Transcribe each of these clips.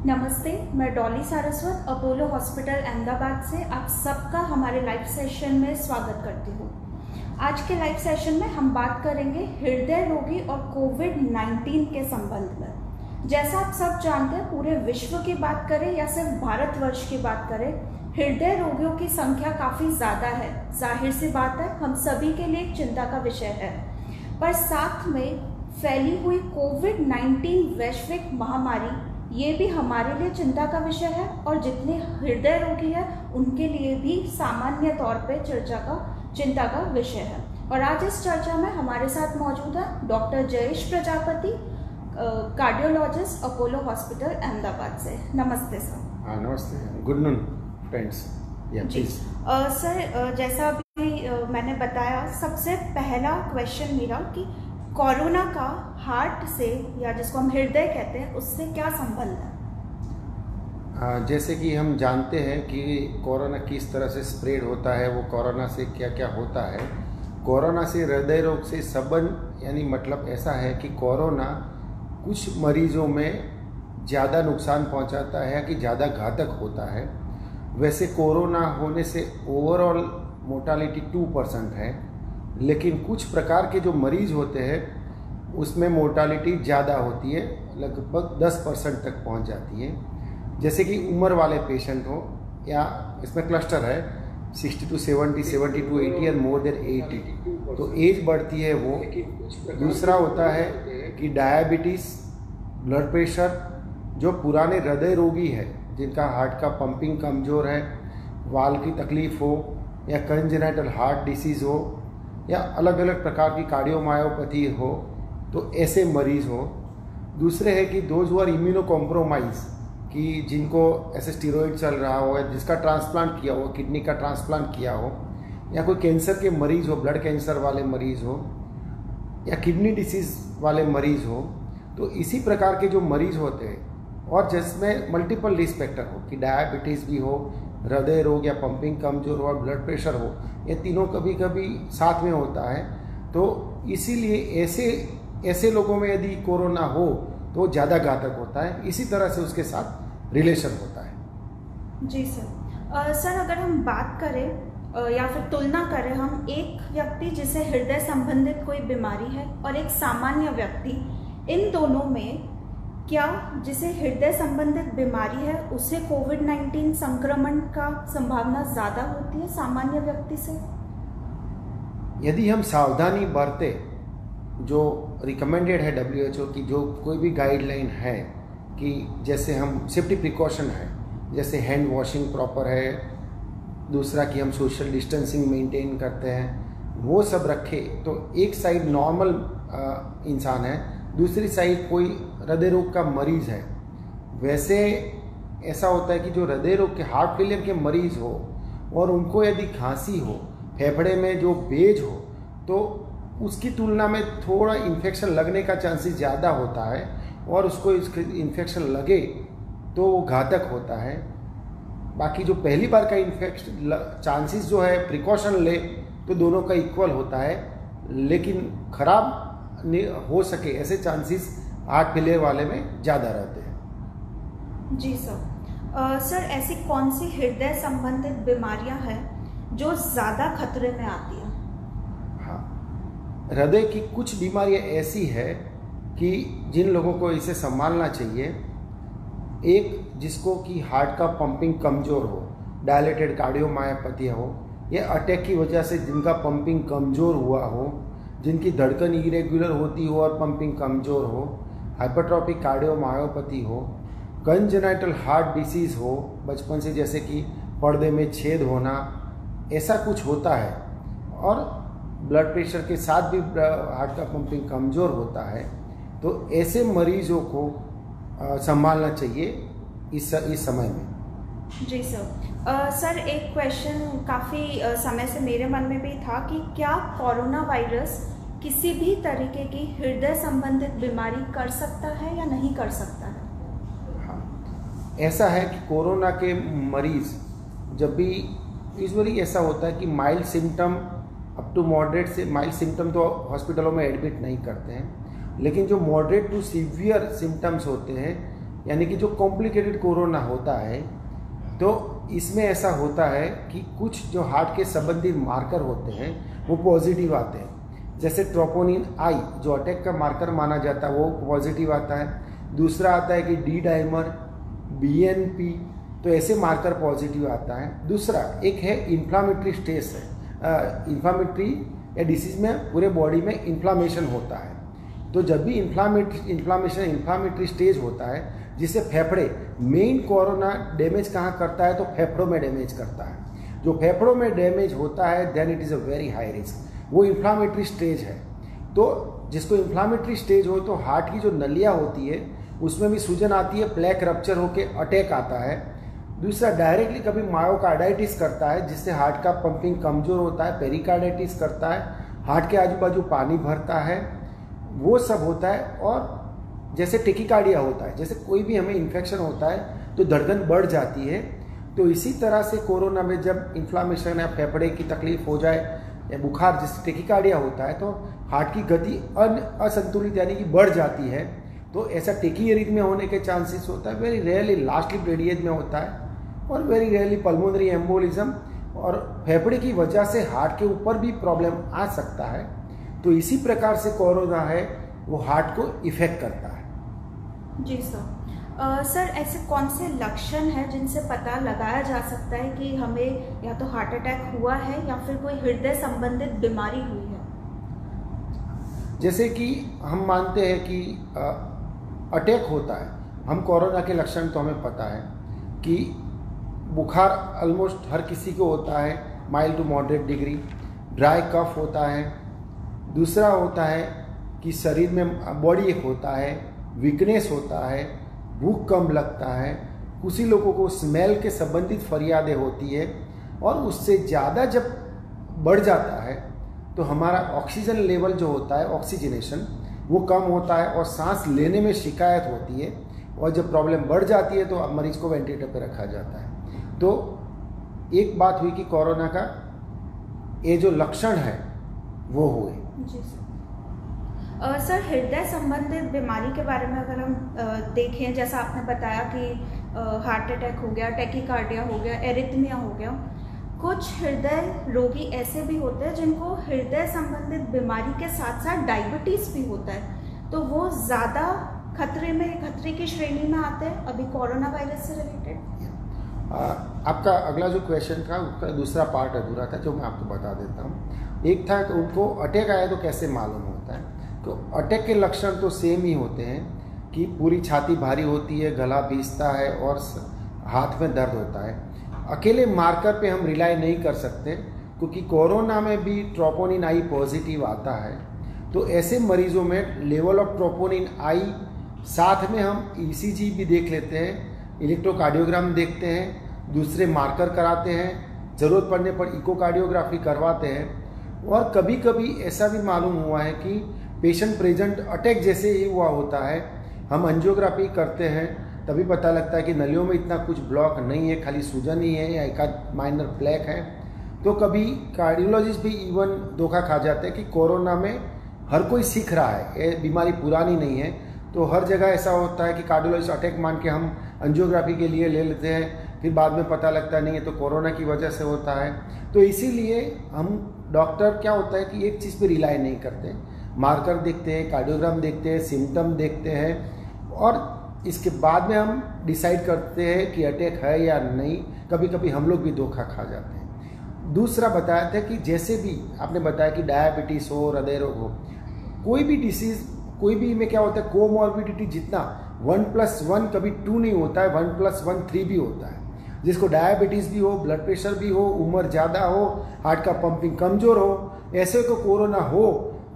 नमस्ते, मैं Dolly Saraswat Apollo hospital Ahmedabad से आप सबका हमारे लाइव सेशन में स्वागत करती हूँ। आज के लाइव सेशन में हम बात करेंगे हृदय रोगी और कोविड-19 के संबंध में। जैसा आप सब जानते हैं, पूरे विश्व की बात करें या सिर्फ भारतवर्ष की बात करें, हृदय रोगियों की संख्या काफ़ी ज़्यादा है। जाहिर सी बात है, हम सभी के लिए एक चिंता का विषय है। पर साथ में फैली हुई कोविड-19 वैश्विक महामारी ये भी हमारे लिए चिंता का विषय है और जितने हृदय रोगी हैं उनके लिए भी सामान्य तौर पे चिंता का विषय है। और आज इस चर्चा में हमारे साथ मौजूद है doctor Jayesh Prajapati, cardiologist, Apollo hospital Ahmedabad से। नमस्ते सर। हाँ, नमस्ते। Good noon friends. जी सर, जैसा अभी मैंने बताया, सबसे पहला क्वेश्चन मेरा कि कोरोना का हार्ट से या जिसको हम हृदय कहते हैं उससे क्या संबंध है? जैसे कि हम जानते हैं कि कोरोना किस तरह से स्प्रेड होता है, वो कोरोना से क्या क्या होता है। कोरोना से हृदय रोग से संबंध यानी मतलब ऐसा है कि कोरोना कुछ मरीजों में ज़्यादा नुकसान पहुंचाता है कि ज़्यादा घातक होता है। वैसे कोरोना होने से ओवरऑल मोर्टालिटी 2% है, लेकिन कुछ प्रकार के जो मरीज होते हैं उसमें मोर्टालिटी ज़्यादा होती है, लगभग 10% तक पहुंच जाती है। जैसे कि उम्र वाले पेशेंट हो, या इसमें क्लस्टर है 60 to 70, 70 to 80 और मोर देन 80, तो एज बढ़ती है वो। दूसरा होता है कि डायबिटीज़, ब्लड प्रेशर, जो पुराने हृदय रोगी है जिनका हार्ट का पंपिंग कमज़ोर है, वाल की तकलीफ़ हो, या कंजेनिटल हार्ट डिसीज़ हो, या अलग अलग प्रकार की कार्डियोमायोपैथी हो, तो ऐसे मरीज हो। दूसरे है कि those who are immunocompromised, कि जिनको ऐसे स्टीरॉयड चल रहा हो, जिसका ट्रांसप्लांट किया हो, किडनी का ट्रांसप्लांट किया हो, या कोई कैंसर के मरीज़ हो, ब्लड कैंसर वाले मरीज़ हो, या किडनी डिसीज़ वाले मरीज़ हो। तो इसी प्रकार के जो मरीज़ होते हैं और जिसमें मल्टीपल रिस्क फैक्टर हो, कि डायबिटीज़ भी हो, हृदय रोग या पंपिंग कमजोर हो और ब्लड प्रेशर हो, ये तीनों कभी कभी साथ में होता है। तो इसीलिए ऐसे लोगों में यदि कोरोना हो तो ज़्यादा घातक होता है। इसी तरह से उसके साथ रिलेशन होता है। जी सर। सर, अगर हम बात करें या फिर तुलना करें, हम एक व्यक्ति जिसे हृदय संबंधित कोई बीमारी है और एक सामान्य व्यक्ति, इन दोनों में क्या जिसे हृदय संबंधित बीमारी है उसे कोविड-19 संक्रमण का संभावना ज़्यादा होती है सामान्य व्यक्ति से? यदि हम सावधानी बरते, जो रिकमेंडेड है WHO की, जो कोई भी गाइडलाइन है कि जैसे हम सेफ्टी प्रिकॉशन है, जैसे हैंड वॉशिंग प्रॉपर है, दूसरा कि हम सोशल डिस्टेंसिंग मेंटेन करते हैं, वो सब रखे तो एक साइड नॉर्मल इंसान है, दूसरी साइड कोई हृदय रोग का मरीज़ है। वैसे ऐसा होता है कि जो हृदय रोग के हार्ट फेलियर के मरीज़ हो और उनको यदि खांसी हो, फेफड़े में जो बेज हो, तो उसकी तुलना में थोड़ा इन्फेक्शन लगने का चांसेस ज़्यादा होता है, और उसको इन्फेक्शन लगे तो वो घातक होता है। बाकी जो पहली बार का इन्फेक्शन चांसेस जो है प्रिकॉशन ले तो दोनों का इक्वल होता है, लेकिन खराब हो सके ऐसे चांसेस हार्ट फेलियर वाले में ज़्यादा रहते हैं। जी सर। सर, ऐसी कौन सी हृदय संबंधित बीमारियां हैं जो ज़्यादा खतरे में आती हैं? हाँ, हृदय की कुछ बीमारियां ऐसी है कि जिन लोगों को इसे संभालना चाहिए। एक, जिसको कि हार्ट का पंपिंग कमज़ोर हो, डायलेटेड कार्डियोमायोपैथी हो, या अटैक की वजह से जिनका पंपिंग कमज़ोर हुआ हो, जिनकी धड़कन इरेगुलर होती हो और पंपिंग कमज़ोर हो, हाइपरट्रॉपिक कार्डियोमायोपैथी हो, कंजेनिटल हार्ट डिसीज़ हो, बचपन से जैसे कि पर्दे में छेद होना, ऐसा कुछ होता है, और ब्लड प्रेशर के साथ भी हार्ट का पंपिंग कमज़ोर होता है, तो ऐसे मरीजों को संभालना चाहिए इस समय में। जी सर। सर, एक क्वेश्चन काफ़ी समय से मेरे मन में भी था कि क्या कोरोना वायरस किसी भी तरीके की हृदय संबंधित बीमारी कर सकता है या नहीं कर सकता है? हाँ, ऐसा है कि कोरोना के मरीज जब भी, यूजुअली ऐसा होता है कि mild symptom up to moderate से, माइल्ड सिम्टम तो हॉस्पिटलों में एडमिट नहीं करते हैं, लेकिन जो मॉडरेट टू सीवियर सिम्टम्स होते हैं यानी कि जो कॉम्प्लिकेटेड कोरोना होता है, तो इसमें ऐसा होता है कि कुछ जो हार्ट के संबंधित मार्कर होते हैं वो पॉजिटिव आते हैं। जैसे ट्रोपोनिन आई जो अटैक का मार्कर माना जाता है वो पॉजिटिव आता है। दूसरा आता है कि डी डाइमर, BNP, तो ऐसे मार्कर पॉजिटिव आता है। दूसरा एक है इन्फ्लामेटरी स्टेज है, इन्फ्लामेटरी या डिसीज में पूरे बॉडी में इन्फ्लामेशन होता है। तो जब भी इन्फ्लामेटरी स्टेज होता है, जिससे फेफड़े, मेन कोरोना डैमेज कहाँ करता है तो फेफड़ों में डैमेज करता है। जो फेफड़ों में डैमेज होता है then it is a very high risk, वो इन्फ्लामेटरी स्टेज है। तो जिसको इन्फ्लामेटरी स्टेज हो तो हार्ट की जो नलियाँ होती है उसमें भी सूजन आती है, प्लेक रप्चर होकर अटैक आता है। दूसरा डायरेक्टली कभी मायोकार्डाइटिस करता है जिससे हार्ट का पंपिंग कमज़ोर होता है, पेरिकार्डाइटिस करता है, हार्ट के आजू बाजू पानी भरता है, वो सब होता है। और जैसे टेकिकार्डिया होता है, जैसे कोई भी हमें इन्फेक्शन होता है तो धड़कन बढ़ जाती है। तो इसी तरह से कोरोना में जब इन्फ्लामेशन या फेफड़े की तकलीफ हो जाए या बुखार जिससे टेकिकार्डिया होता है तो हार्ट की गति असंतुलित यानी कि बढ़ जाती है। तो ऐसा टेकीएरिथमिया होने के चांसेस होता है। वेरी रेयरली लास्ट लिप रेडिएज में होता है और वेरी रेयरली पल्मोनरी एम्बोलिज्म, और फेफड़े की वजह से हार्ट के ऊपर भी प्रॉब्लम आ सकता है। तो इसी प्रकार से कोरोना है वो हार्ट को इफेक्ट करता है। जी सर। सर ऐसे कौन से लक्षण हैं जिनसे पता लगाया जा सकता है कि हमें या तो हार्ट अटैक हुआ है या फिर कोई हृदय संबंधित बीमारी हुई है? जैसे कि हम मानते हैं कि अटैक होता है, हम कोरोना के लक्षण तो हमें पता है कि बुखार ऑलमोस्ट हर किसी को होता है, mild to moderate degree, dry cough होता है। दूसरा होता है कि शरीर में बॉडी एक होता है, वीकनेस होता है, भूख कम लगता है, कुछ लोगों को स्मेल के संबंधित फरियादें होती है, और उससे ज़्यादा जब बढ़ जाता है तो हमारा ऑक्सीजन लेवल जो होता है, ऑक्सीजनेशन, वो कम होता है और सांस लेने में शिकायत होती है। और जब प्रॉब्लम बढ़ जाती है तो अब मरीज को वेंटिलेटर पर रखा जाता है। तो एक बात हुई कि कोरोना का ये जो लक्षण है वो हुए। जी सर। सर हृदय संबंधित बीमारी के बारे में अगर हम देखें, जैसा आपने बताया कि हार्ट अटैक हो गया, टेकिकार्डिया हो गया, एरिथमिया हो गया, कुछ हृदय रोगी ऐसे भी होते हैं जिनको हृदय संबंधित बीमारी के साथ साथ डायबिटीज़ भी होता है, तो वो ज़्यादा खतरे की श्रेणी में आते हैं अभी कोरोना वायरस से रिलेटेड। आपका अगला जो क्वेश्चन था उसका दूसरा पार्ट अधूरा था जो मैं आपको बता देता हूँ। एक था कि उनको अटैक आया तो कैसे मालूम होता है। तो अटैक के लक्षण तो सेम ही होते हैं कि पूरी छाती भारी होती है, गला भींचता है और हाथ में दर्द होता है। अकेले मार्कर पे हम रिलाई नहीं कर सकते क्योंकि कोरोना में भी ट्रोपोनिन आई पॉजिटिव आता है। तो ऐसे मरीजों में लेवल ऑफ ट्रोपोनिन आई, साथ में हम ECG भी देख लेते हैं, इलेक्ट्रोकार्डियोग्राम देखते हैं, दूसरे मार्कर कराते हैं, ज़रूरत पड़ने पर इकोकार्डियोग्राफी करवाते हैं। और कभी कभी ऐसा भी मालूम हुआ है कि पेशेंट प्रेजेंट अटैक जैसे ही हुआ होता है, हम एंजियोग्राफी करते हैं तभी पता लगता है कि नलियों में इतना कुछ ब्लॉक नहीं है, खाली सूजन ही है या एक आध माइनर प्लेक है। तो कभी कार्डियोलॉजिस्ट भी इवन धोखा खा जाते हैं कि कोरोना में हर कोई सीख रहा है, ये बीमारी पुरानी नहीं है। तो हर जगह ऐसा होता है कि कार्डियोलॉजिस्ट अटैक मान के हम एंजियोग्राफी के लिए ले लेते हैं, फिर बाद में पता लगता नहीं है तो कोरोना की वजह से होता है। तो इसीलिए हम डॉक्टर क्या होता है कि एक चीज़ पे रिलाई नहीं करते, मार्कर देखते हैं, कार्डियोग्राम देखते हैं, सिम्टम देखते हैं और इसके बाद में हम डिसाइड करते हैं कि अटैक है या नहीं। कभी कभी हम लोग भी धोखा खा जाते हैं। दूसरा बताया था कि जैसे भी आपने बताया कि डायबिटीज़ हो, हृदय रोग हो, कोई भी डिसीज़, कोई भी में क्या होता है कोमॉर्बिडिटी जितना 1+1 कभी 2 नहीं होता है, 1+1 3 भी होता है। जिसको डायबिटीज़ भी हो, ब्लड प्रेशर भी हो, उम्र ज़्यादा हो, हार्ट का पंपिंग कमज़ोर हो, ऐसे को कोरोना हो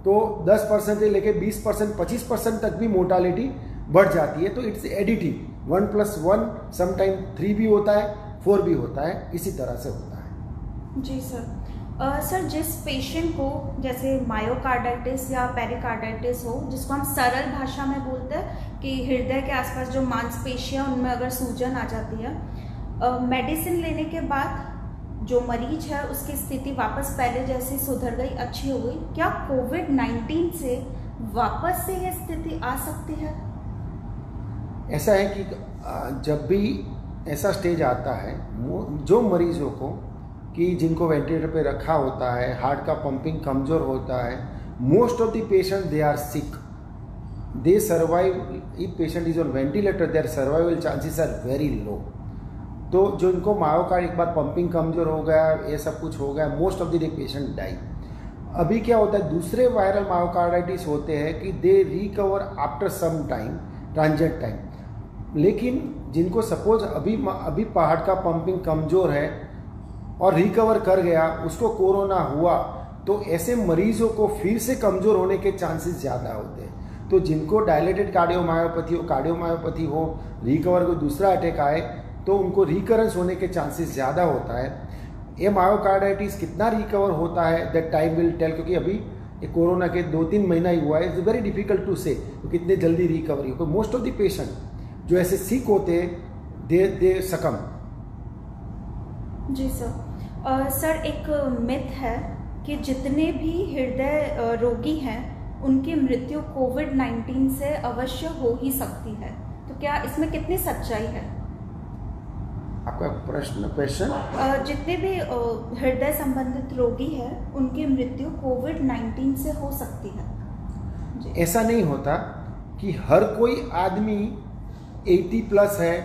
तो 10% से लेकर 20%, 25% तक भी मोर्टालिटी बढ़ जाती है। तो इट्स एडिटिव, 1+1 समटाइम 3 भी होता है, 4 भी होता है, इसी तरह से होता है। जी सर। सर जिस पेशेंट को जैसे मायोकार्डाइटिस या पेरिकार्डाइटिस हो, जिसको हम सरल भाषा में बोलते हैं कि हृदय के आसपास जो मांसपेशियां उनमें अगर सूजन आ जाती है, मेडिसिन लेने के बाद जो मरीज है उसकी स्थिति वापस पहले जैसी सुधर गई, अच्छी हो गई, क्या कोविड-19 से वापस से ये स्थिति आ सकती है? ऐसा है कि जब भी ऐसा स्टेज आता है, जो मरीजों को कि जिनको वेंटिलेटर पे रखा होता है, हार्ट का पंपिंग कमज़ोर होता है, most of the patient they are sick, they survive. If patient is on ventilator their survival chances are very low. तो जो इनको मायोकार्ड एक बार पंपिंग कमज़ोर हो गया, ये सब कुछ हो गया, most of the day patient die. अभी क्या होता है, दूसरे वायरल मायोकार्डाइटिस होते हैं कि they recover after some time, transient time. लेकिन जिनको सपोज अभी पहाड़ का पंपिंग कमज़ोर है और रिकवर कर गया, उसको कोरोना हुआ, तो ऐसे मरीजों को फिर से कमज़ोर होने के चांसेस ज़्यादा होते हैं। तो जिनको डायलेटेड कार्डियोमायोपैथी हो, रिकवर को दूसरा अटैक आए, तो उनको रिकरेंस होने के चांसेस ज़्यादा होता है। ये मायोकार्डाइटिस कितना रिकवर होता है, दैट टाइम विल टेल, क्योंकि अभी ये कोरोना के 2-3 महीना ही हुआ है। इट्स वेरी डिफिकल्ट टू से कितने जल्दी रिकवरी हो। मोस्ट ऑफ द पेशेंट जो ऐसे सिक होते हैं दे सकम। जी सर। सर एक मिथ है कि जितने भी हृदय रोगी हैं उनकी मृत्यु कोविड-19 से अवश्य हो ही सकती है, तो क्या इसमें कितनी सच्चाई है? आपका क्वेश्चन? जितने भी हृदय संबंधित रोगी हैं उनकी मृत्यु कोविड-19 से हो सकती है। ऐसा नहीं होता कि हर कोई आदमी 80+ है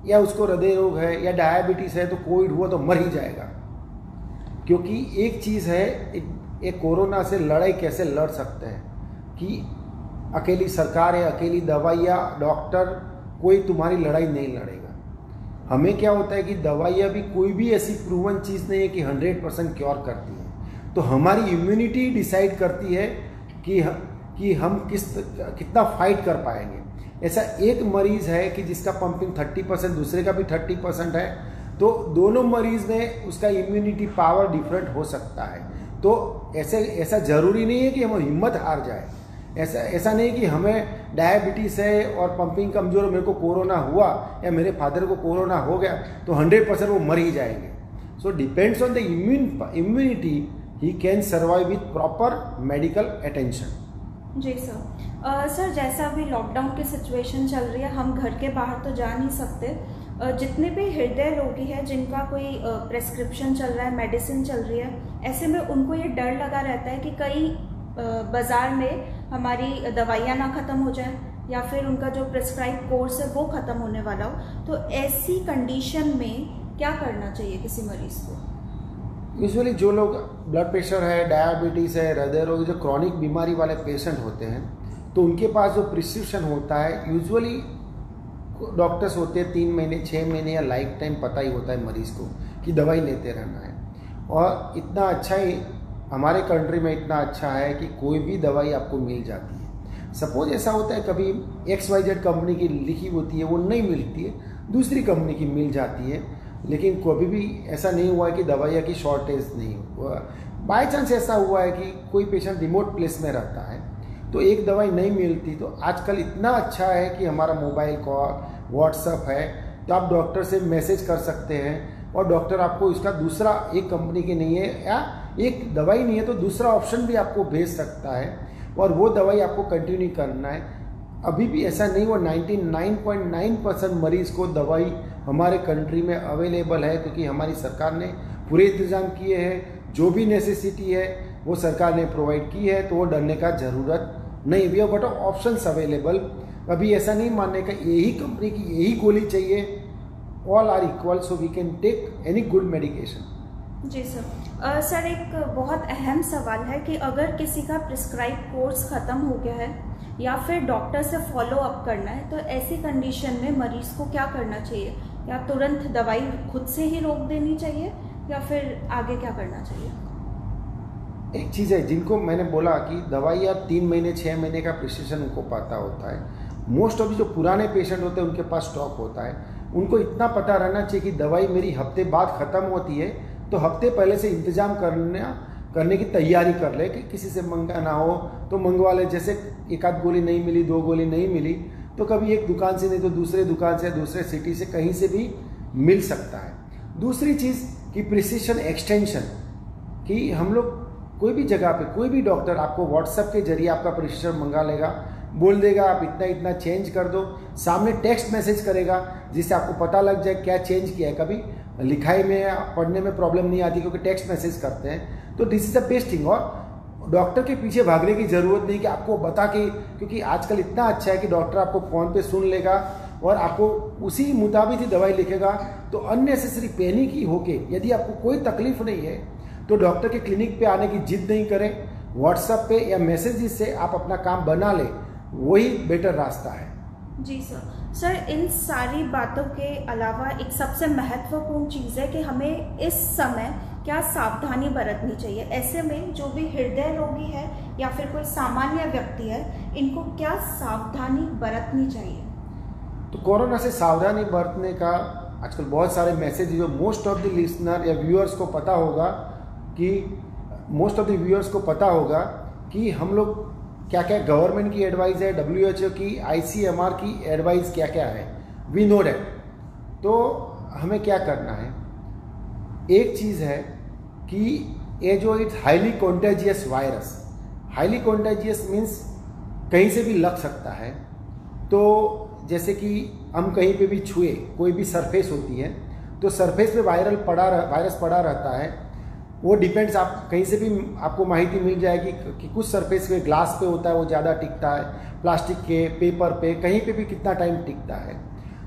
या उसको हृदय रोग है या डायबिटीज है तो कोविड हुआ तो मर ही जाएगा। क्योंकि एक चीज़ है, एक कोरोना से लड़ाई कैसे लड़ सकते हैं कि अकेली सरकार है, अकेली दवाइयाँ, डॉक्टर, कोई तुम्हारी लड़ाई नहीं लड़ेगा। हमें क्या होता है कि दवाइयाँ भी कोई भी ऐसी प्रूवन चीज़ नहीं है कि 100% क्योर करती है। तो हमारी इम्यूनिटी डिसाइड करती है कि हम कितना फाइट कर पाएंगे। ऐसा एक मरीज़ है कि जिसका पंपिंग 30%, दूसरे का भी 30% है, तो दोनों मरीज़ में उसका इम्यूनिटी पावर डिफरेंट हो सकता है। तो ऐसा ज़रूरी नहीं है कि हम हिम्मत हार जाए। ऐसा नहीं कि हमें डायबिटीज़ है और पंपिंग कमज़ोर, मेरे को कोरोना हुआ या मेरे फादर को कोरोना हो गया तो 100% वो मर ही जाएंगे। So depends on the immunity, he can survive with proper medical attention. जी सर। सर जैसा अभी लॉकडाउन की सिचुएशन चल रही है, हम घर के बाहर तो जा नहीं सकते। जितने भी हृदय रोगी हैं जिनका कोई प्रेस्क्रिप्शन चल रहा है, मेडिसिन चल रही है, ऐसे में उनको ये डर लगा रहता है कि कहीं बाज़ार में हमारी दवाइयाँ ना ख़त्म हो जाए या फिर उनका जो प्रेस्क्राइब कोर्स है वो ख़त्म होने वाला हो। तो ऐसी कंडीशन में क्या करना चाहिए किसी मरीज़ को? यूजुअली जो लोग ब्लड प्रेशर है, डायबिटीज़ है, हृदय रोग, जो क्रॉनिक बीमारी वाले पेशेंट होते हैं, तो उनके पास जो प्रिस्क्रिप्शन होता है, यूजुअली डॉक्टर्स होते हैं 3 महीने 6 महीने या लाइफ टाइम पता ही होता है मरीज़ को कि दवाई लेते रहना है। और इतना अच्छा ही हमारे कंट्री में इतना अच्छा है कि कोई भी दवाई आपको मिल जाती है। सपोज ऐसा होता है कभी XYZ कंपनी की लिखी होती है वो नहीं मिलती है, दूसरी कंपनी की मिल जाती है, लेकिन कभी भी ऐसा नहीं हुआ है कि दवाइयाँ की शॉर्टेज नहीं हुआ। बाय चांस ऐसा हुआ है कि कोई पेशेंट रिमोट प्लेस में रहता है तो एक दवाई नहीं मिलती, तो आजकल इतना अच्छा है कि हमारा मोबाइल कॉल, व्हाट्सअप है, तो आप डॉक्टर से मैसेज कर सकते हैं और डॉक्टर आपको इसका दूसरा, एक कंपनी की नहीं है या एक दवाई नहीं है तो दूसरा ऑप्शन भी आपको भेज सकता है और वो दवाई आपको कंटिन्यू करना है। अभी भी ऐसा नहीं हुआ, 99.9% मरीज़ को दवाई हमारे कंट्री में अवेलेबल है, क्योंकि हमारी सरकार ने पूरे इंतज़ाम किए हैं। जो भी नेसेसिटी है वो सरकार ने प्रोवाइड की है, तो वो डरने का ज़रूरत नहीं। We have got options available. अभी ऐसा नहीं मानने का यही कंपनी की यही गोली चाहिए, all are equal, so we can take any good medication. जी सर। सर एक बहुत अहम सवाल है कि अगर किसी का प्रिस्क्राइब कोर्स ख़त्म हो गया है या फिर डॉक्टर से फॉलो अप करना है, तो ऐसी कंडीशन में मरीज़ को क्या करना चाहिए? या तुरंत दवाई खुद से ही रोक देनी चाहिए या फिर आगे क्या करना चाहिए? एक चीज़ है, जिनको मैंने बोला कि दवाइयाँ 3 महीने 6 महीने का प्रिस्क्रिप्शन उनको पता होता है। मोस्ट ऑफ जो पुराने पेशेंट होते हैं उनके पास स्टॉक होता है। उनको इतना पता रहना चाहिए कि दवाई मेरी हफ्ते बाद ख़त्म होती है, तो हफ्ते पहले से इंतज़ाम करने की तैयारी कर ले कि किसी से मंगाना हो तो मंगवा ले। जैसे एक आध गोली नहीं मिली, 2 गोली नहीं मिली, तो कभी एक दुकान से नहीं तो दूसरे दुकान से, दूसरे सिटी से, कहीं से भी मिल सकता है। दूसरी चीज़ कि प्रिसिशन एक्सटेंशन, कि हम लोग कोई भी जगह पे, कोई भी डॉक्टर आपको व्हाट्सएप के जरिए आपका प्रिस्क्रिप्शन मंगा लेगा बोल देगा आप इतना इतना चेंज कर दो, सामने टेक्स्ट मैसेज करेगा जिससे आपको पता लग जाए क्या चेंज किया है। कभी लिखाई में या पढ़ने में प्रॉब्लम नहीं आती क्योंकि टेक्स्ट मैसेज करते हैं। तो this is the best thing. और डॉक्टर के पीछे भागने की ज़रूरत नहीं कि आपको बता के, क्योंकि आजकल इतना अच्छा है कि डॉक्टर आपको फ़ोन पे सुन लेगा और आपको उसी मुताबिक ही दवाई लिखेगा। तो अननेसेसरी पैनिक ही होके यदि आपको कोई तकलीफ नहीं है तो डॉक्टर के क्लिनिक पे आने की जिद नहीं करें। व्हाट्सएप पे या मैसेजेस से आप अपना काम बना लें, वही बेटर रास्ता है। जी सर, इन सारी बातों के अलावा एक सबसे महत्वपूर्ण चीज़ है कि हमें इस समय क्या सावधानी बरतनी चाहिए। ऐसे में जो भी हृदय रोगी है या फिर कोई सामान्य व्यक्ति है, इनको क्या सावधानी बरतनी चाहिए? तो कोरोना से सावधानी बरतने का आजकल बहुत सारे मैसेज जो मोस्ट ऑफ द लिसनर या व्यूअर्स को पता होगा कि हम लोग क्या क्या गवर्नमेंट की एडवाइस है, WHO की, ICMR की एडवाइस क्या क्या है, वी नो डैट। तो हमें क्या करना है, एक चीज़ है कि ये जो it's highly contagious virus, highly contagious means कहीं से भी लग सकता है। तो जैसे कि हम कहीं पे भी छुए, कोई भी सरफेस होती है तो सरफेस पे वायरस पड़ा रहता है। वो डिपेंड्स, आप कहीं से भी आपको माहिती मिल जाएगी कि कुछ सरफेस पे ग्लास पे होता है वो ज़्यादा टिकता है, प्लास्टिक के, पेपर पे, कहीं पे भी कितना टाइम टिकता है।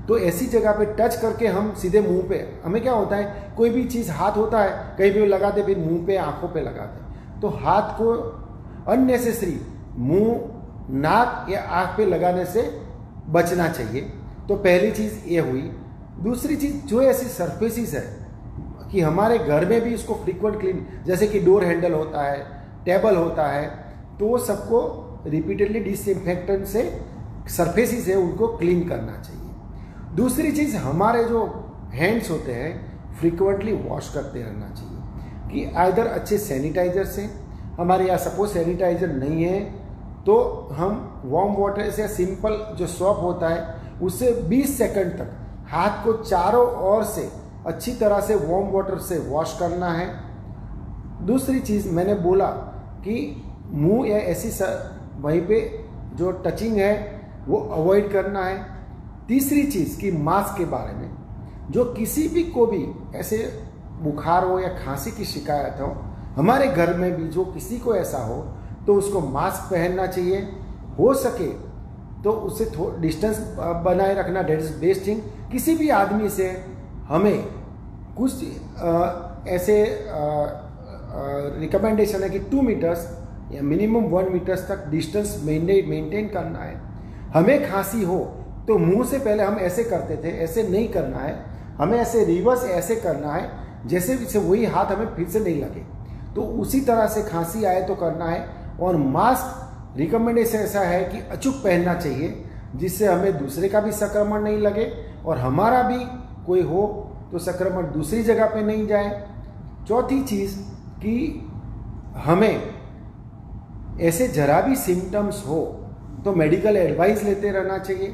तो ऐसी जगह पे टच करके हम सीधे मुंह पे, हमें क्या होता है कोई भी चीज़ हाथ होता है कहीं भी लगाते, फिर मुंह पे, आंखों पे लगाते। तो हाथ को अननेसेसरी मुंह, नाक या आँख पे लगाने से बचना चाहिए। तो पहली चीज़ ये हुई। दूसरी चीज़, जो ऐसी सरफेसिस है कि हमारे घर में भी इसको फ्रीक्वेंट क्लीन, जैसे कि डोर हैंडल होता है, टेबल होता है, तो वो सबको रिपीटेडली डिसइंफेक्टेंट से सरफेसिस है उनको क्लीन करना चाहिए। दूसरी चीज़, हमारे जो हैंड्स होते हैं फ्रीक्वेंटली वॉश करते रहना चाहिए कि आइदर अच्छे सैनिटाइजर से, हमारे यहाँ सपोज सैनिटाइजर नहीं है तो हम वार्म वाटर से, सिंपल जो सॉप होता है उससे 20 सेकंड तक हाथ को चारों ओर से अच्छी तरह से वार्म वाटर से वॉश करना है। दूसरी चीज़ मैंने बोला कि मुंह या ऐसी वहीं पे जो टचिंग है वो अवॉइड करना है। तीसरी चीज़ कि मास्क के बारे में, जो किसी भी को भी ऐसे बुखार हो या खांसी की शिकायत हो, हमारे घर में भी जो किसी को ऐसा हो तो उसको मास्क पहनना चाहिए। हो सके तो उससे डिस्टेंस बनाए रखना, डेट इज बेस्ट थिंग। किसी भी आदमी से हमें कुछ ऐसे रिकमेंडेशन है कि 2 मीटर्स या मिनिमम 1 मीटर्स तक डिस्टेंस मेंटेन करना है। हमें खांसी हो तो मुंह से पहले हम ऐसे करते थे, ऐसे नहीं करना है, हमें ऐसे रिवर्स ऐसे करना है जैसे वही हाथ हमें फिर से नहीं लगे। तो उसी तरह से खांसी आए तो करना है। और मास्क रिकमेंडेशन ऐसा है कि अचूक पहनना चाहिए जिससे हमें दूसरे का भी संक्रमण नहीं लगे और हमारा भी कोई हो तो संक्रमण दूसरी जगह पे नहीं जाए। चौथी चीज़ कि हमें ऐसे जरा भी सिम्टम्स हो तो मेडिकल एडवाइस लेते रहना चाहिए।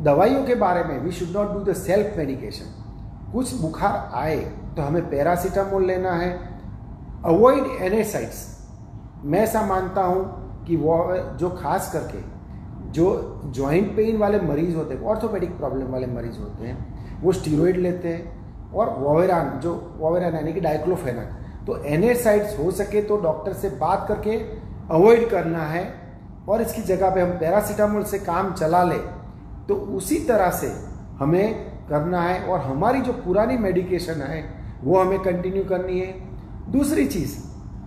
दवाइयों के बारे में we should not do the self medication. कुछ बुखार आए तो हमें पैरासीटामोल लेना है। Avoid NSAIDs. मैं ऐसा मानता हूँ कि वो जो खास करके जो जॉइंट पेन वाले मरीज होते हैं, ऑर्थोपेडिक प्रॉब्लम वाले मरीज होते हैं, वो स्टीरॉयड लेते हैं और वोवेरान यानी कि डाइक्लोफेनाक। तो एनेसाइड्स हो सके तो डॉक्टर से बात करके अवॉइड करना है और इसकी जगह पे हम पैरासीटामोल से काम चला ले तो उसी तरह से हमें करना है। और हमारी जो पुरानी मेडिकेशन है वो हमें कंटिन्यू करनी है। दूसरी चीज़,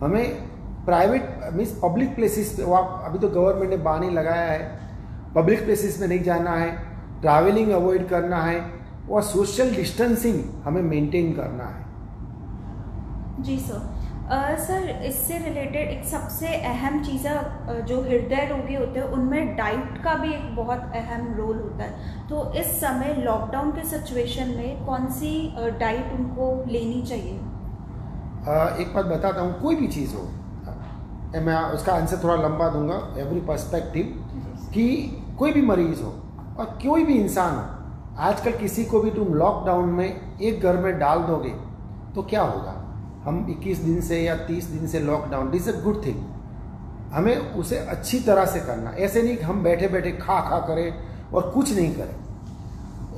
हमें प्राइवेट मीन्स पब्लिक प्लेसेस पे, अभी तो गवर्नमेंट ने बैन ही लगाया है, पब्लिक प्लेसेस में नहीं जाना है, ट्रैवलिंग अवॉइड करना है और सोशल डिस्टेंसिंग हमें मेंटेन करना है। जी सर, इससे रिलेटेड एक सबसे अहम चीज़ है, जो हृदय रोगी होते हैं उनमें डाइट का भी एक बहुत अहम रोल होता है। तो इस समय लॉकडाउन के सिचुएशन में कौन सी डाइट उनको लेनी चाहिए? एक बात बताता हूँ, कोई भी चीज़ हो, मैं उसका आंसर थोड़ा लंबा दूंगा, एवरी पर्सपेक्टिव, कि कोई भी मरीज हो और कोई भी इंसान हो, आजकल किसी को भी तुम लॉकडाउन में एक घर में डाल दोगे तो क्या होगा? हम 21 दिन से या 30 दिन से lockdown, this is a good thing. हमें उसे अच्छी तरह से करना। ऐसे नहीं कि हम बैठे बैठे खा करें और कुछ नहीं करें,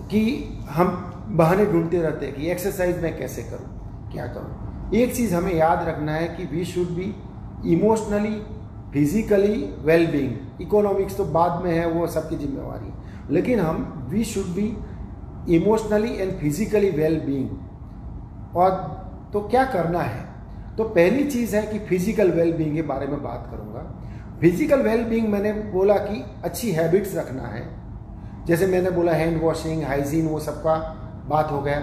कि हम बहाने ढूंढते रहते हैं कि एक्सरसाइज मैं कैसे करूं, क्या करूं। एक चीज़ हमें याद रखना है कि we should be emotionally physically well being. Economics तो बाद में है, वो सबकी जिम्मेवारी है, लेकिन हम we should be emotionally and physically well being. और तो क्या करना है, तो पहली चीज़ है कि फिजिकल वेल बीइंग के बारे में बात करूंगा। फिजिकल वेल बीइंग मैंने बोला कि अच्छी हैबिट्स रखना है, जैसे मैंने बोला हैंड वॉशिंग, हाइजीन, वो सबका बात हो गया।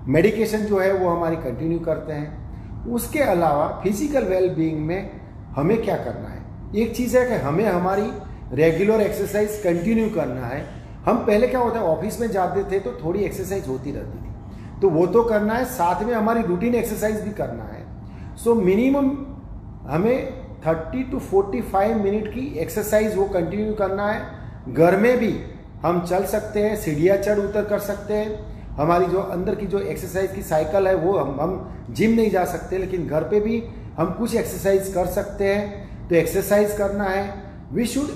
मेडिकेशन जो है वो हमारी कंटिन्यू करते हैं। उसके अलावा फिजिकल वेल बीइंग में हमें क्या करना है, एक चीज़ है कि हमें हमारी रेगुलर एक्सरसाइज कंटिन्यू करना है। हम पहले क्या होता है, ऑफिस में जाते थे तो थोड़ी एक्सरसाइज होती रहती थी, तो वो तो करना है, साथ में हमारी रूटीन एक्सरसाइज भी करना है। सो मिनिमम हमें 30 to 45 मिनट की एक्सरसाइज वो कंटिन्यू करना है। घर में भी हम चल सकते हैं, सीढ़ियाँ चढ़ उतर कर सकते हैं। हमारी जो अंदर की जो एक्सरसाइज की साइकिल है वो हम जिम नहीं जा सकते, लेकिन घर पे भी हम कुछ एक्सरसाइज कर सकते हैं। तो एक्सरसाइज करना है, वी शुड,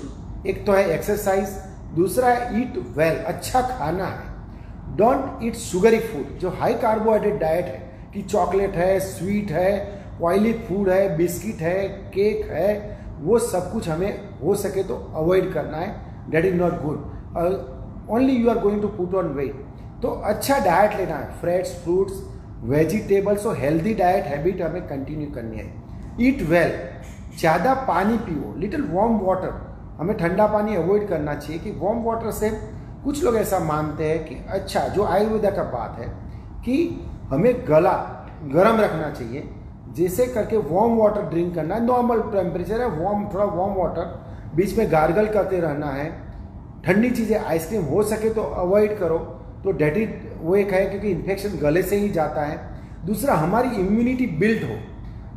एक तो है एक्सरसाइज, दूसरा है ईट वेल, अच्छा खाना है। डोंट ईट शुगरी फूड, जो हाई कार्बोहाइड्रेट डाइट है कि चॉकलेट है, स्वीट है, ऑयली फूड है, बिस्किट है, केक है, वो सब कुछ हमें हो सके तो अवॉइड करना है। That is not good, only you are going to put on weight. तो अच्छा डाइट लेना है, फ्रेश फ्रूट्स, वेजिटेबल्स और हेल्दी डाइट हैबिट हमें कंटिन्यू करनी है। ईट वेल, ज़्यादा पानी पियो, लिटिल वार्म वाटर, हमें ठंडा पानी अवॉइड करना चाहिए कि वार्म वाटर से कुछ लोग ऐसा मानते हैं कि अच्छा, जो आयुर्वेदा का बात है कि हमें गला गर्म रखना चाहिए, जैसे करके वार्म वाटर ड्रिंक करना है। नॉर्मल टेम्परेचर है, वार्म, थोड़ा वार्म वाटर, बीच में गार्गल करते रहना है। ठंडी चीज़ें, आइसक्रीम हो सके तो अवॉइड करो। तो डेट इज वो एक है, क्योंकि इन्फेक्शन गले से ही जाता है। दूसरा, हमारी इम्यूनिटी बिल्ड हो,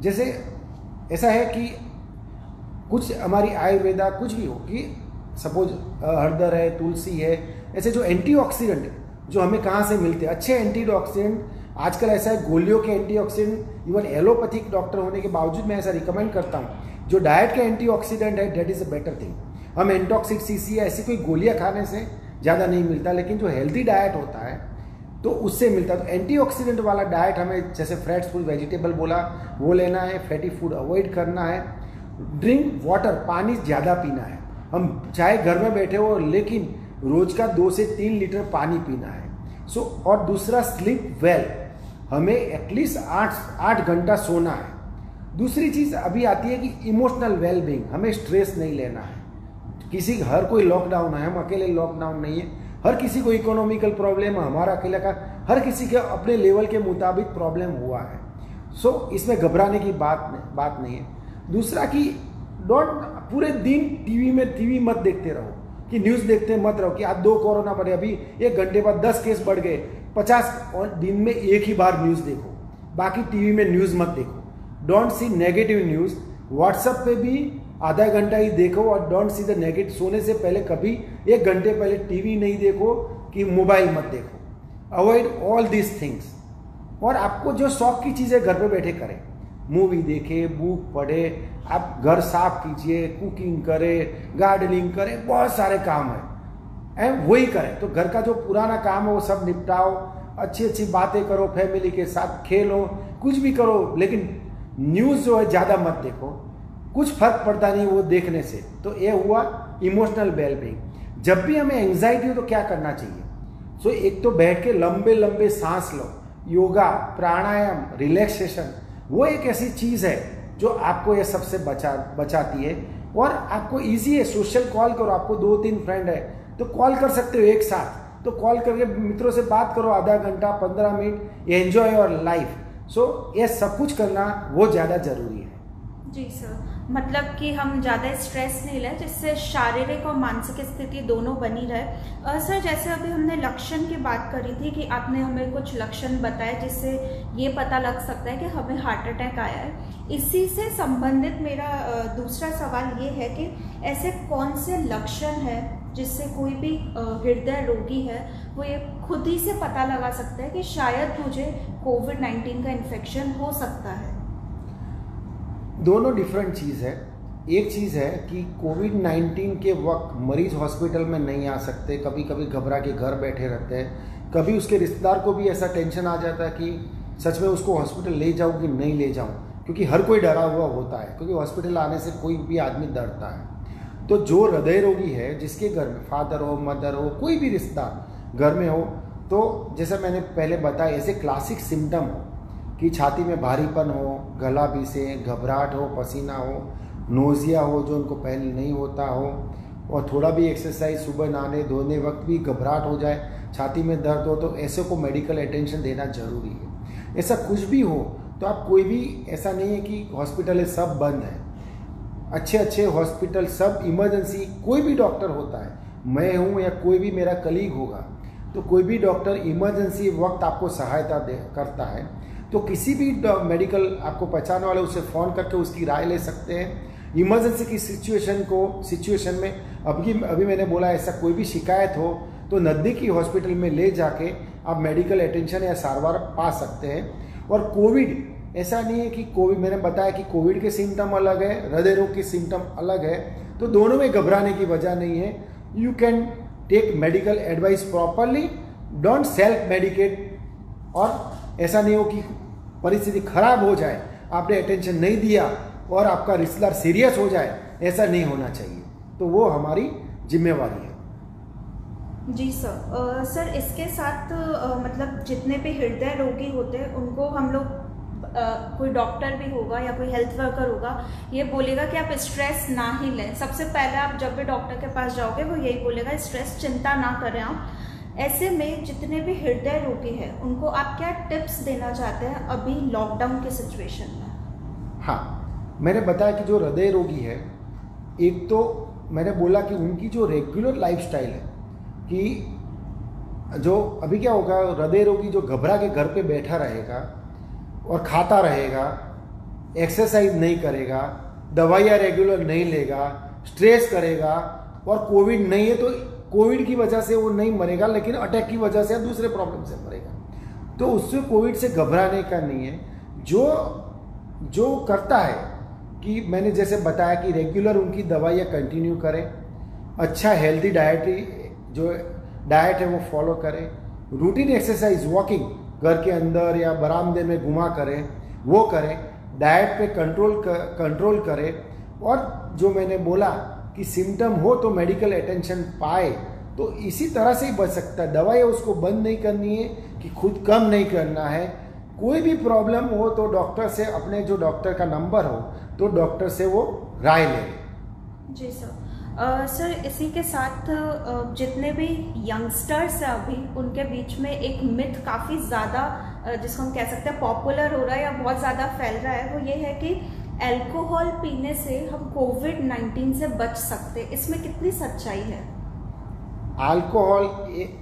जैसे ऐसा है कि कुछ हमारी आयुर्वेदा कुछ भी हो कि सपोज हरदर है, तुलसी है, ऐसे जो एंटीऑक्सीडेंट जो हमें कहाँ से मिलते हैं, अच्छे एंटीऑक्सीडेंट। आजकल ऐसा है, गोलियों के एंटीऑक्सीडेंट, इवन एलोपैथिक डॉक्टर होने के बावजूद मैं ऐसा रिकमेंड करता हूँ, जो डाइट के एंटीऑक्सीडेंट है, that is a better thing. हम एंटॉक्सिक सीसी ऐसी कोई गोलियाँ खाने से ज़्यादा नहीं मिलता, लेकिन जो हेल्दी डाइट होता है तो उससे मिलता है। तो एंटीऑक्सीडेंट वाला डाइट हमें, जैसे फ्रेश फूड, वेजिटेबल बोला, वो लेना है, फैटी फूड अवॉइड करना है। ड्रिंक वाटर, पानी ज़्यादा पीना है। हम चाहे घर में बैठे हो, लेकिन रोज का 2 से 3 लीटर पानी पीना है। और दूसरा, स्लीप वेल, हमें एटलीस्ट 8 घंटा सोना है। दूसरी चीज़ अभी आती है कि इमोशनल वेल बीइंग, हमें स्ट्रेस नहीं लेना है। हर कोई लॉकडाउन है, हम अकेले लॉकडाउन नहीं है, हर किसी को इकोनॉमिकल प्रॉब्लम, हमारा अकेले का, हर किसी के अपने लेवल के मुताबिक प्रॉब्लम हुआ है। इसमें घबराने की बात नहीं है। दूसरा कि डोंट पूरे दिन टीवी मत देखते रहो, कि न्यूज़ देखते मत रहो कि आज 2 कोरोना बढ़े, अभी 1 घंटे बाद 10 केस बढ़ गए, 50, और दिन में एक ही बार न्यूज़ देखो, बाकी टीवी में न्यूज़ मत देखो। Don't see negative news. WhatsApp पे भी आधा घंटा ही देखो, और डोंट सी द नेगेटिव। सोने से पहले कभी 1 घंटे पहले टीवी नहीं देखो, कि मोबाइल मत देखो। Avoid all these things. और आपको जो शौक की चीज़ें घर पे बैठे करें, मूवी देखे, बुक पढ़े, आप घर साफ कीजिए, कुकिंग करें, गार्डनिंग करें, बहुत सारे काम हैं, वही करें। तो घर का जो पुराना काम है वो सब निपटाओ, अच्छी बातें करो, फैमिली के साथ खेलो, कुछ भी करो, लेकिन न्यूज़ जो है ज़्यादा मत देखो, कुछ फर्क पड़ता नहीं वो देखने से। तो ये हुआ इमोशनल वेलबींग। जब भी हमें एंग्जाइटी हो तो क्या करना चाहिए? एक तो बैठ के लंबे लंबे सांस लो, योगा, प्राणायाम, रिलैक्सेशन, वो एक ऐसी चीज़ है जो आपको ये सबसे बचाती है। और आपको ईजी है, सोशल कॉल करो, आपको 2-3 फ्रेंड है तो कॉल कर सकते हो एक साथ, तो कॉल करके मित्रों से बात करो, आधा घंटा 15 मिनट, एंजॉय योर लाइफ। ये सब कुछ करना वो ज़्यादा ज़रूरी है। जी सर, मतलब कि हम ज़्यादा स्ट्रेस नहीं लें, जिससे शारीरिक और मानसिक स्थिति दोनों बनी रहे। सर, जैसे अभी हमने लक्षण की बात करी थी कि आपने हमें कुछ लक्षण बताए जिससे ये पता लग सकता है कि हमें हार्ट अटैक आया है। इसी से संबंधित मेरा दूसरा सवाल ये है कि ऐसे कौन से लक्षण हैं जिससे कोई भी हृदय रोगी है वो ये खुद ही से पता लगा सकता है कि शायद मुझे कोविड-19 का इन्फेक्शन हो सकता है? दोनों डिफरेंट चीज़ है। एक चीज़ है कि कोविड-19 के वक्त मरीज हॉस्पिटल में नहीं आ सकते, कभी कभी घबरा के घर बैठे रहते हैं, कभी उसके रिश्तेदार को भी ऐसा टेंशन आ जाता है कि सच में उसको हॉस्पिटल ले जाऊँ कि नहीं ले जाऊँ, क्योंकि हर कोई डरा हुआ होता है, क्योंकि हॉस्पिटल आने से कोई भी आदमी डरता है। तो जो हृदय रोगी है, जिसके घर में फादर हो, मदर हो, कोई भी रिश्तेदार घर में हो, तो जैसा मैंने पहले बताया, ऐसे क्लासिक सिम्टम हो कि छाती में भारीपन हो, गला भी घबराहट हो, पसीना हो, नोजिया हो जो उनको पहले नहीं होता हो, और थोड़ा भी एक्सरसाइज सुबह नहाने धोने वक्त भी घबराहट हो जाए, छाती में दर्द हो, तो ऐसे को मेडिकल अटेंशन देना जरूरी है। ऐसा कुछ भी हो तो आप कोई भी, ऐसा नहीं है कि हॉस्पिटल सब बंद है, अच्छे अच्छे हॉस्पिटल सब इमरजेंसी, कोई भी डॉक्टर होता है, मैं हूँ या कोई भी मेरा कलीग होगा, तो कोई भी डॉक्टर इमरजेंसी वक्त आपको सहायता करता है। तो किसी भी मेडिकल आपको पहचानने वाले उससे फ़ोन करके उसकी राय ले सकते हैं। इमरजेंसी की सिचुएशन में अभी मैंने बोला, ऐसा कोई भी शिकायत हो तो नज़दीकी हॉस्पिटल में ले जाके आप मेडिकल अटेंशन या सारवार पा सकते हैं। और कोविड ऐसा नहीं है कि कोविड, मैंने बताया कि कोविड के सिम्टम अलग है, हृदय रोग के सिम्टम अलग है, तो दोनों में घबराने की वजह नहीं है। You can take medical advice properly, don't self medicate. और ऐसा नहीं हो कि परिस्थिति खराब हो जाए, आपने अटेंशन नहीं दिया और आपका रिश्तेदार सीरियस हो जाए, ऐसा नहीं होना चाहिए। तो वो हमारी जिम्मेवारी है। जी सर। सर इसके साथ मतलब जितने भी हृदय रोगी होते हैं उनको हम लोग कोई डॉक्टर भी होगा या कोई हेल्थ वर्कर होगा, ये बोलेगा कि आप स्ट्रेस ना ही लें। सबसे पहले आप जब भी डॉक्टर के पास जाओगे वो यही बोलेगा, स्ट्रेस, चिंता ना करें आप। ऐसे में जितने भी हृदय रोगी हैं उनको आप क्या टिप्स देना चाहते हैं अभी लॉकडाउन के सिचुएशन में? हाँ, मैंने बताया कि जो हृदय रोगी है, एक तो मैंने बोला कि उनकी जो रेगुलर लाइफस्टाइल है, कि जो अभी क्या होगा, हृदय रोगी जो घबरा के घर पे बैठा रहेगा और खाता रहेगा, एक्सरसाइज नहीं करेगा, दवाइयाँ रेगुलर नहीं लेगा, स्ट्रेस करेगा, और कोविड नहीं है तो कोविड की वजह से वो नहीं मरेगा, लेकिन अटैक की वजह से या दूसरे प्रॉब्लम से मरेगा, तो उससे कोविड से घबराने का नहीं है। जो करता है कि मैंने जैसे बताया कि रेगुलर उनकी दवाइयाँ कंटिन्यू करें, अच्छा हेल्दी जो डाइट है वो फॉलो करें, रूटीन एक्सरसाइज, वॉकिंग घर के अंदर या बरामदे में घुमा करें, वो करें, डाइट पे कंट्रोल करें, और जो मैंने बोला कि सिम्टम हो तो मेडिकल अटेंशन पाए, तो इसी तरह से ही बच सकता है। दवाई उसको बंद नहीं करनी है कि खुद कम नहीं करना है। कोई भी प्रॉब्लम हो तो डॉक्टर से, अपने जो डॉक्टर का नंबर हो तो डॉक्टर से वो राय ले। जी सर। सर इसी के साथ जितने भी यंगस्टर्स हैं अभी, उनके बीच में एक मिथ काफ़ी ज़्यादा जिसको हम कह सकते हैं पॉपुलर हो रहा है या बहुत ज़्यादा फैल रहा है, वो ये है कि अल्कोहल पीने से हम कोविड-19 से बच सकते हैं। इसमें कितनी सच्चाई है? Alcohol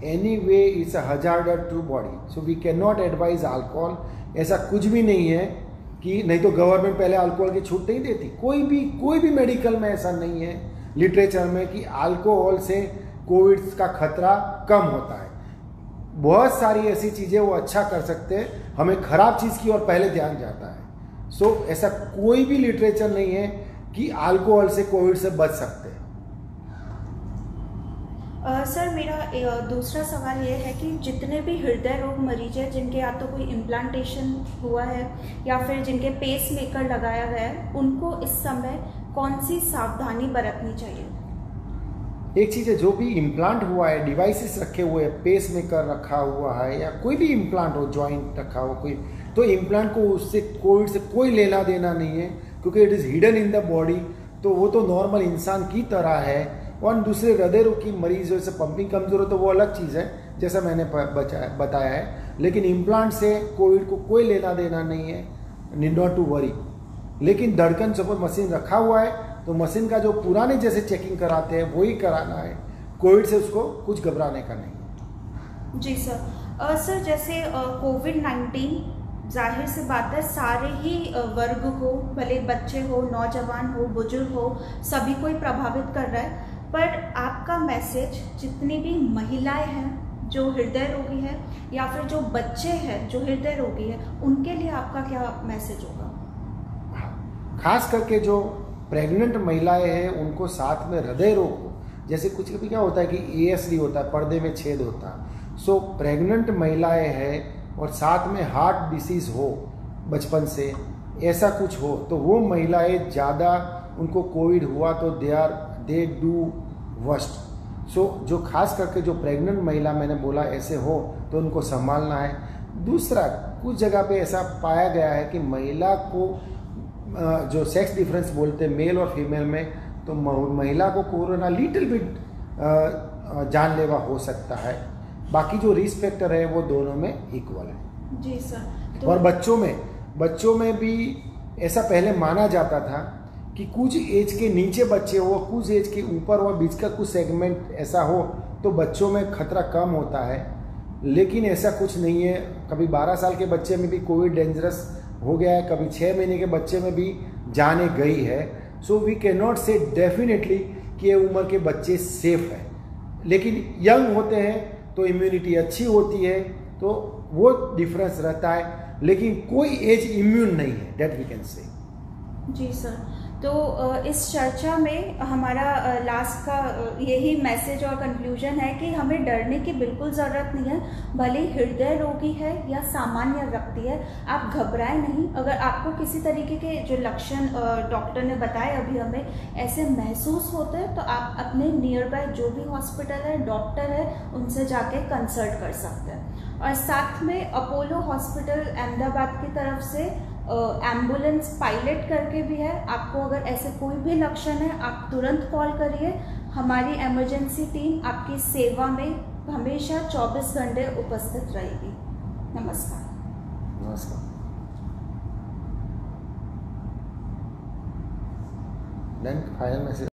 anyway is a hazard to body, so we cannot advise alcohol। ऐसा कुछ भी नहीं है कि, नहीं तो गवर्नमेंट पहले अल्कोहल की छूट नहीं देती, कोई भी मेडिकल में ऐसा नहीं है, लिटरेचर में, कि अल्कोहल से कोविड का खतरा कम होता है। बहुत सारी ऐसी चीज़ें वो अच्छा कर सकते हैं, हमें खराब चीज़ की ओर पहले ध्यान जाता है। सो ऐसा कोई भी लिटरेचर नहीं है कि अल्कोहल से कोविड से बच सकते हैं। सर मेरा दूसरा सवाल ये है कि जितने भी हृदय रोग मरीज हैं जिनके या तो कोई इम्प्लांटेशन हुआ है या फिर जिनके पेस मेकर लगाया गया है, उनको इस समय कौन सी सावधानी बरतनी चाहिए? एक चीज़ है, जो भी इम्प्लांट हुआ है, डिवाइसेस रखे हुए हैं, पेस मेकर रखा हुआ है या कोई भी इम्प्लांट हो, जॉइंट रखा हो कोई, तो इम्प्लांट को उससे कोविड से कोई लेना देना नहीं है, क्योंकि it is hidden in the body, तो वो तो नॉर्मल इंसान की तरह है। और दूसरे हृदय रोग की मरीज जैसे पंपिंग कमजोर हो तो वो अलग चीज़ है, जैसा मैंने बताया है, लेकिन इम्प्लांट से कोविड को कोई लेना देना नहीं है, नीड नॉट टू वरी। लेकिन धड़कन सपोज मशीन रखा हुआ है तो मशीन का जो पुराने जैसे चेकिंग कराते हैं वही कराना है, कोविड से उसको कुछ घबराने का नहीं। जी सर। सर जैसे कोविड-19 जाहिर सी बात है सारे ही वर्ग को, भले बच्चे हो, नौजवान हो, बुजुर्ग हो, सभी को ही प्रभावित कर रहा है, पर आपका मैसेज जितनी भी महिलाएं हैं जो हृदय रोगी है या फिर जो बच्चे हैं जो हृदय रोगी है, उनके लिए आपका क्या मैसेज होगा? खास करके जो प्रेग्नेंट महिलाएं हैं उनको साथ में हृदय रोग हो, जैसे कुछ कभी क्या होता है कि ASD होता है, पर्दे में छेद होता है। सो प्रेग्नेंट महिलाएं हैं और साथ में हार्ट डिसीज़ हो बचपन से, ऐसा कुछ हो, तो वो महिलाएं ज़्यादा, उनको कोविड हुआ तो दे डू वर्स्ट। सो जो खास करके जो प्रेग्नेंट महिला मैंने बोला ऐसे हो तो उनको संभालना है। दूसरा, कुछ जगह पे ऐसा पाया गया है कि महिला को जो सेक्स डिफरेंस बोलते हैं मेल और फीमेल में, तो महिला को कोरोना लिटिल बिट जानलेवा हो सकता है। बाकी जो रिस्क फैक्टर है वो दोनों में इक्वल है। जी सर। और बच्चों में भी ऐसा पहले माना जाता था कि कुछ एज के नीचे बच्चे हो, कुछ एज के ऊपर हो, बीच का कुछ सेगमेंट ऐसा हो तो बच्चों में खतरा कम होता है, लेकिन ऐसा कुछ नहीं है। कभी 12 साल के बच्चे में भी कोविड डेंजरस हो गया है, कभी 6 महीने के बच्चे में भी जाने गई है। सो वी कैन नॉट से डेफिनेटली कि ये उम्र के बच्चे सेफ है, लेकिन यंग होते हैं तो इम्यूनिटी अच्छी होती है, तो वो डिफरेंस रहता है, लेकिन कोई एज इम्यून नहीं है, डेट वी कैन से। जी सर। तो इस चर्चा में हमारा लास्ट का यही मैसेज और कंक्लूजन है कि हमें डरने की बिल्कुल ज़रूरत नहीं है। भले हृदय रोगी है या सामान्य व्यक्ति है, आप घबराएं नहीं। अगर आपको किसी तरीके के जो लक्षण डॉक्टर ने बताए अभी हमें ऐसे महसूस होते हैं, तो आप अपने नियर बाय जो भी हॉस्पिटल है, डॉक्टर है, उनसे जाके कंसल्ट कर सकते हैं। और साथ में अपोलो हॉस्पिटल अहमदाबाद की तरफ से एम्बुलेंस पायलट करके भी है। आपको अगर ऐसे कोई भी लक्षण है, आप तुरंत कॉल करिए। हमारी इमरजेंसी टीम आपकी सेवा में हमेशा 24 घंटे उपस्थित रहेगी। नमस्कार। नमस्कार। Final message.